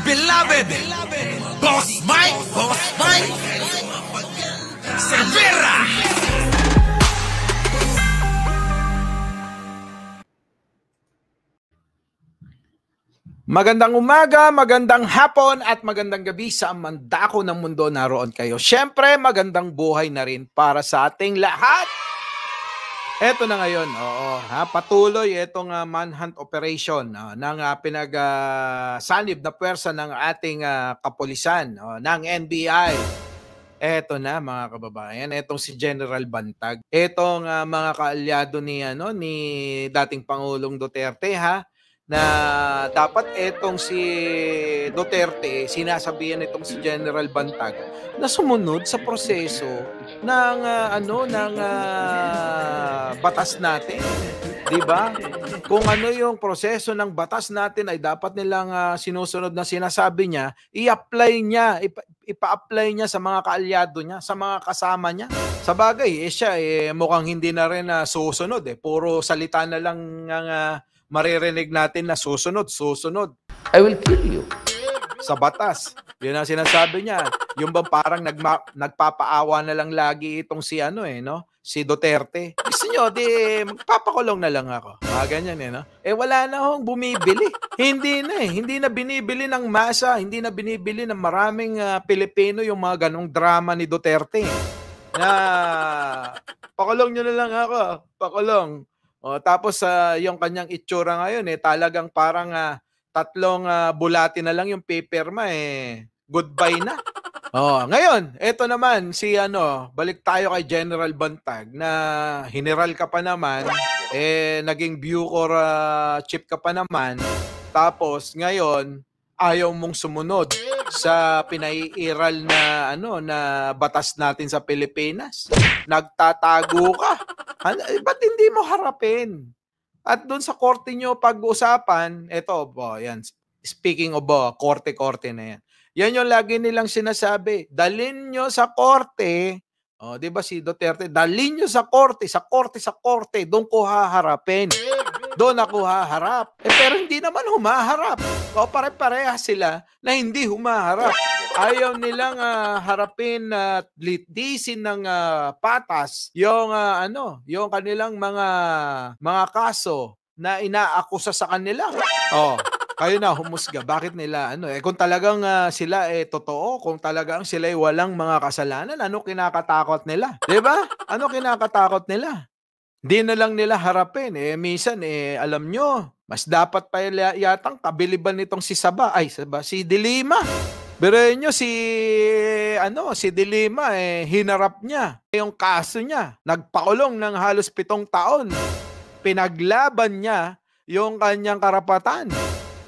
beloved, Boss Mike Cervera. Magandang umaga, magandang hapon at magandang gabi sa mandako ng mundo naroon kayo. Siyempre, magandang buhay na rin para sa ating lahat. Eto na ngayon, patuloy itong manhunt operation ng pinag-sanib na pwersa ng ating kapulisan ng NBI. Eto na mga kababayan, etong si General Bantag. Etong mga kaalyado ni dating Pangulong Duterte na dapat etong si Duterte, sinasabihan itong si General Bantag na sumunod sa proseso ng batas natin. 'Di ba? Kung ano yung proseso ng batas natin ay dapat nilang sinusunod na sinasabi niya, i-apply niya, ipa-apply niya sa mga kaalyado niya, sa mga kasama niya. Sa bagay, siya mukhang hindi na rin susunod puro salita na lang ang maririnig natin na susunod. I will kill you. Sa batas. Yun ang sinasabi niya. Yung bang parang nagpapaawa na lang lagi itong si si Duterte. Gusto nyo, magpapakulong na lang ako. Ganyan wala na hong bumibili. Hindi na binibili ng masa, hindi na binibili ng maraming Pilipino yung mga ganong drama ni Duterte. Na, pakulong nyo na lang ako. Pakulong. Tapos yung kanyang itsura ngayon talagang parang tatlong bulati na lang yung paperma goodbye na. Ngayon, eto naman si balik tayo kay General Bantag na general ka pa naman, naging Bucor chief ka pa naman. Tapos ngayon, ayaw mong sumunod sa pinaiiral na na batas natin sa Pilipinas. Nagtatago ka. Ba't hindi mo harapin? At doon sa korte nyo pag-usapan, yan. Speaking of korte-korte na yan. Yan yung lagi nilang sinasabi. Dalhin nyo sa korte, di ba si Duterte, dalhin nyo sa korte, doon ko haharapin. Doon ako haharap. Pero hindi naman humaharap. Pare-pareha sila na hindi humaharap. Ayaw nilang harapin at litisin ng patas yung yung kanilang mga kaso na inaakusa sa kanila. Kayo na humusga. Bakit nila kung talagang sila totoo, kung talagang sila walang mga kasalanan, ano kinakatakot nila? 'Di ba? Ano kinakatakot nila? Di na lang nila harapin. Minsan, alam nyo, mas dapat pa yatang kabiliban nitong si si Dilima. Biruin nyo, si Dilima, hinarap niya yung kaso niya. Nagpakulong ng halos 7 taon. Pinaglaban niya yung kanyang karapatan.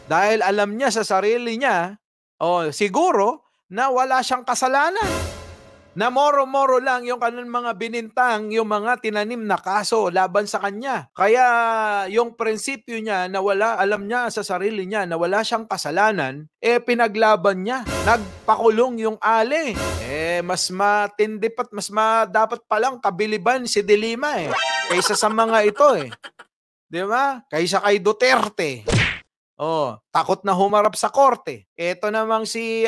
Dahil alam niya sa sarili niya, siguro, na wala siyang kasalanan. Na moro-moro lang yung kanilang mga binintang, yung mga tinanim na kaso laban sa kanya. Kaya yung prinsipyo niya na alam niya sa sarili niya na wala siyang kasalanan, pinaglaban niya. Nagpakulong yung ali. Mas matindi pat, dapat palang kabiliban si Dilima kaysa sa mga ito Di ba? Kaysa kay Duterte. Takot na humarap sa korte. Ito namang si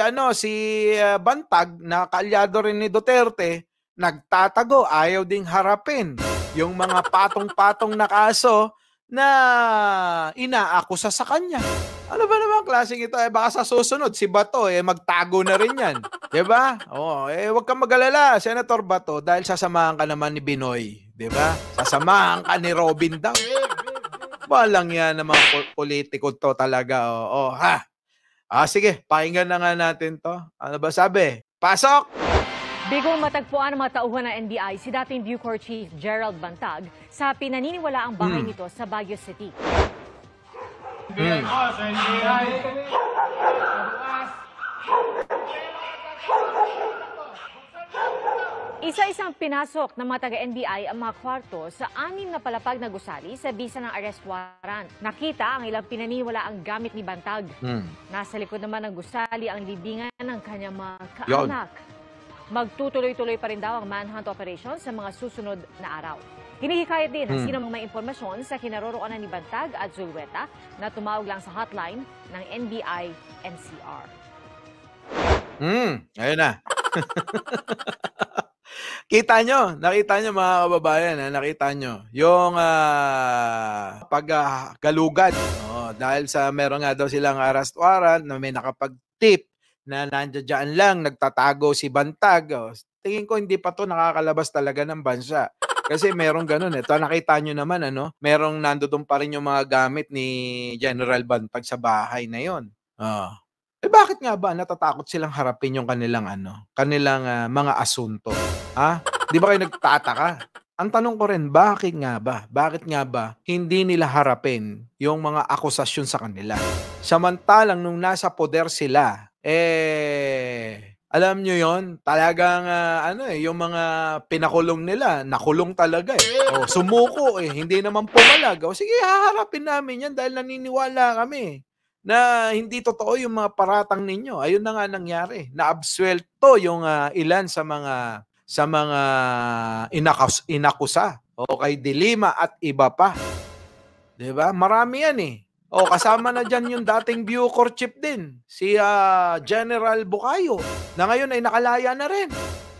Bantag na kaalyado rin ni Duterte, nagtatago, ayaw ding harapin yung mga patong-patong na kaso na inaakusa sa kanya. Ano ba namang klaseng ito? Baka sa susunod si Bato magtago na rin yan. 'Di ba? Wag kang mag-alala, Senator Bato, dahil sasamahan ka naman ni Binoy, 'di ba? Sasamahan ka ni Robin daw. Walang yan ng mga politiko to talaga. Sige, pakinggan na nga natin to. Ano ba sabi? Pasok! Bigong matagpuan ng mga tauhan ng NBI si dating Bucor Chief Gerald Bantag sa pinaniniwalaang bahay nito sa Baguio City. Isa-isang pinasok ng mga taga-NBI ang mga kwarto sa 6 na palapag na gusali sa bisa ng arrest warrant. Nakita ang ilang pinaniwala ang gamit ni Bantag. Nasa likod naman ng gusali ang libingan ng kanyang mga kaanak. Magtutuloy-tuloy pa rin daw ang manhunt operation sa mga susunod na araw. Hinihikayat din ang sino mang may impormasyon sa kinaroroonan ni Bantag at Zulueta na tumawag lang sa hotline ng NBI-NCR. Ayun na. Nakita nyo mga kababayan, nakita nyo yung paggalugad. Dahil sa meron nga daw silang arrest warrant na may nakapag-tip na nandiyan lang, nagtatago si Bantag. Tingin ko hindi pa to nakakalabas talaga ng bansa. Kasi merong ganun. Ito nakita nyo naman, merong nandoon pa rin yung mga gamit ni General Bantag sa bahay na yon. Bakit nga ba natatakot silang harapin yung kanilang mga asunto? Di ba kayo nagtataka? Ang tanong ko rin, bakit nga ba hindi nila harapin yung mga akusasyon sa kanila? Samantalang nung nasa poder sila, alam nyo yon, talagang yung mga pinakulong nila, nakulong talaga sumuko hindi naman pumalag. Sige, haharapin namin yan dahil naniniwala kami na hindi totoo yung mga paratang ninyo. Ayun na nga nangyari. Naabsuelto yung ilan sa mga inakusa kay Dilima at iba pa. 'Di ba? Marami yan kasama na dyan yung dating Bucor chief din, si General Bukayo, na ngayon ay nakalaya na rin.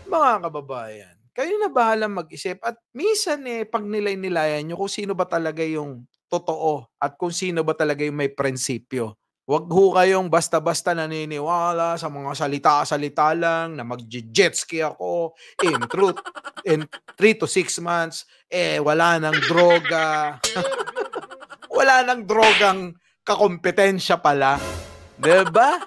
Mga kababayan, kayo na bahalang mag-isip at minsan pag nilay-nilayan nyo kung sino ba talaga yung totoo at kung sino ba talaga yung may prinsipyo. Huwag ho kayong basta-basta naniniwala sa mga salita-salita lang na mag-jet ski ako in 3 to 6 months, wala nang droga. Wala nang drogang kakompetensya pala. Diba?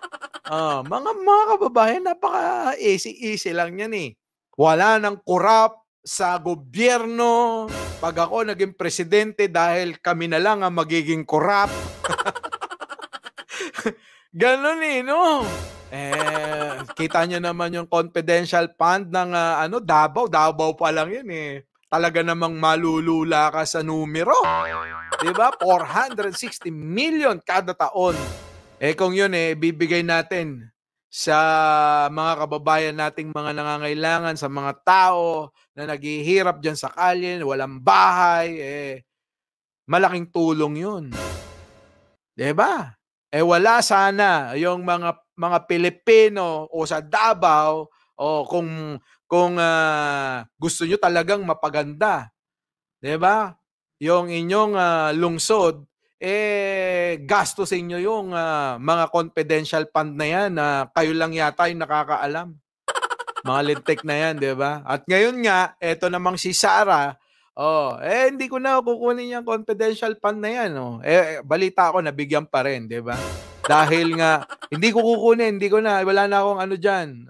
Mga kababayan, napaka-easy lang yan Wala nang korap sa gobyerno. Pag ako naging presidente dahil kami na lang ang magiging korap. Ganon no? Kita nyo naman yung confidential fund ng Davao pa lang yan Talaga namang malulula ka sa numero. Diba? 460 million kada taon. Kung yun bibigay natin sa mga kababayan nating mga nangangailangan, sa mga tao na naghihirap dyan sa kalye, walang bahay, malaking tulong yun. Diba? Wala sana yung mga Pilipino o sa Davao kung gusto nyo talagang mapaganda. 'Di ba? Yung inyong lungsod gastusin nyo yung mga confidential fund na yan na kayo lang yata yung nakakaalam. Mga lintik na yan, 'di ba? At ngayon nga, eto namang si Sara, hindi ko na kukunin yung confidential fund na yan. Balita ko, nabigyan pa rin, di ba? Dahil nga, hindi ko kukunin, wala na akong dyan.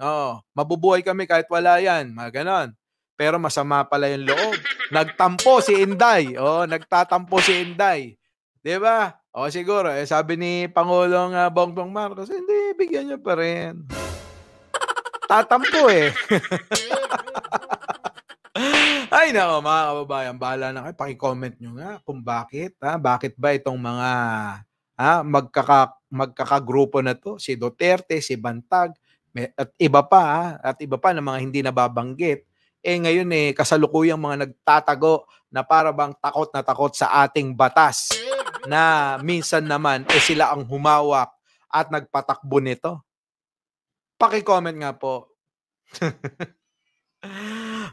Mabubuhay kami kahit wala yan, mga ganon. Pero masama pala yung loob. Nagtampo si Inday. Nagtatampo si Inday. Di ba? Siguro, sabi ni Pangulong Bongbong Marcos, hindi, bigyan niyo pa rin. Tatampo Ay nako mga kababayan, bahala na kayo. Paki-comment nyo nga kung bakit. Bakit ba itong mga magkakagrupo na to, si Duterte, si Bantag, at iba pa na mga hindi nababanggit, ngayon kasalukuyang mga nagtatago na para bang takot na takot sa ating batas na minsan naman sila ang humawak at nagpatakbo nito. Paki-comment nga po.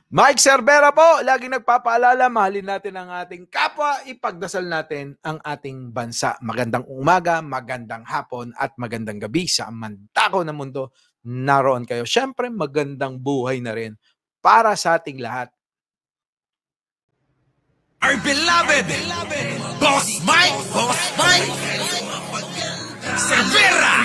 Mike Cervera po, laging nagpapaalala, mahalin natin ang ating kapwa, ipagdasal natin ang ating bansa. Magandang umaga, magandang hapon, at magandang gabi sa mandako na mundo. Naroon kayo. Siyempre, magandang buhay na rin para sa ating lahat. Our beloved Boss Mike Cervera!